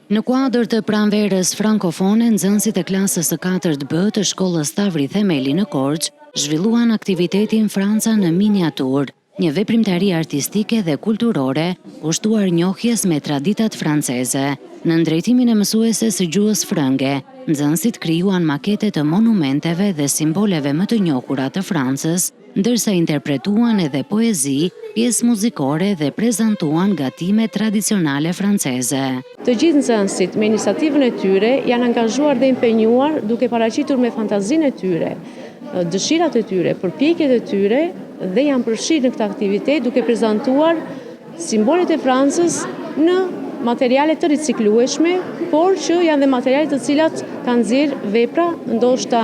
Në kuadër të pranverës frankofone, nxënësit e klasës së 4B të shkollës Tavri Themeli në Korçë zhvilluan aktivitetin Franca në miniatur, një veprimtari artistike dhe kulturore kushtuar njohjes me traditat franceze. Në drejtimin e mësueses së gjuhës frënge, nxënësit krijuan makete të monumenteve dhe simboleve më të njohura të Francës, ndërsa interpretuan edhe poezi, pjesë muzikore dhe prezantuan gatime tradicionale franceze. Të gjithë nxënësit me iniciativën e tyre janë angazhuar dhe impenjuar duke paraqitur me fantazinë e tyre, dëshirat e tyre, përpjekjet e tyre dhe janë përfshirë në këtë aktivitet duke prezantuar simbolet e Francës në materiale të riciklueshme, por që janë dhe materiale të cilat kanë nxjerrë vepra ndoshta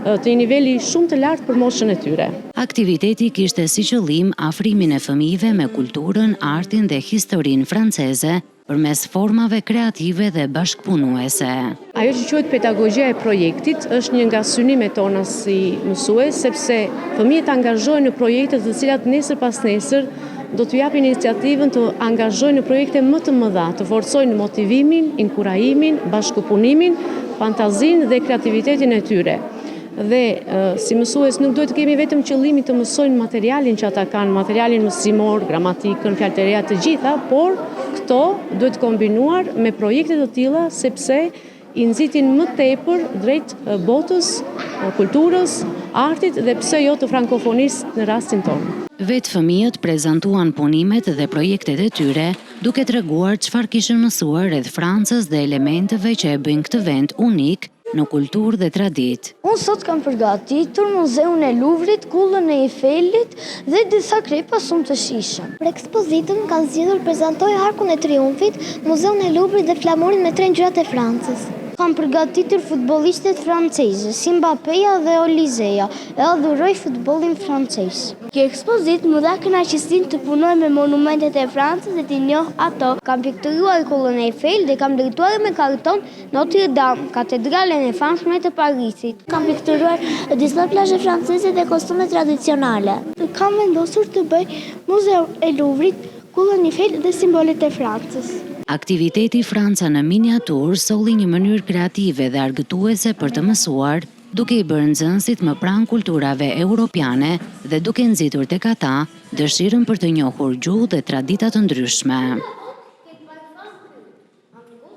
të një niveli shumë të lartë për moshën e tyre. Aktiviteti kishte si qëllim afrimin e fëmijëve me kulturën, artin dhe historinë franceze përmes formave kreative dhe bashkëpunuese. Ajo që quhet pedagogjia e projektit është një nga synimet tona si mësues, sepse fëmijët angazhohen në projekte të cilat nesër pas nesër do t'u japin iniciativën të angazhohen në projekte më të mëdha, të forcojnë motivimin, inkurajimin, bashkëpunimin, fantazinë dhe kreativitetin e tyre. Dhe si mësues nuk duhet të kemi vetëm qëllimin të mësojnë materialin që ata kanë, materialin mësimor, gramatikën, fjalë të reja të gjitha, por këto duhet kombinuar me projekte të tilla sepse i nxitin më tepër drejt botës, kulturës, artit dhe pse jo të frankofonisë në rastin tonë. Vetë fëmijët prezantuan punimet dhe projektet e tyre, duke treguar çfarë kishin mësuar rreth Francës dhe elementeve që e bëjnë këtë vend unik në kulturë dhe traditë. Unë sot kam përgatitur Muzeun e Luvrit, Kullën e Eifelit dhe disa krepa shumë të shijshëm. Për ekspozitën kanë zgjedhur prezantoj Arkun e Triumfit, Muzeun e Luvrit dhe flamurin me 3 ngjyrat e Francës. Kam përgatitur futbollistët francezë, si Mbappéja dhe Olizeja, e adhuroj futbollin francez. Kjo ekspozitë më dha kënaqësinë të punoj me monumentet e Francës dhe t'i njoh ato. Kam pikturuar Kullën e Eiffel dhe kam drejtuar me karton Notre Dame, katedralen e famshme të Parisit. Kam pikturuar disa plazhe franceze dhe kostume tradicionale. Kam vendosur të bëj Muzeun e Luvrit, Kullën e Eiffel dhe simbolet e Francës. Aktiviteti Franca në miniatur solli një mënyrë kreative dhe argëtuese për të mësuar, duke i bërë nxënësit më pranë kulturave europiane dhe duke nxitur tek ata dëshirën për të njohur gjuhë dhe tradita të ndryshme.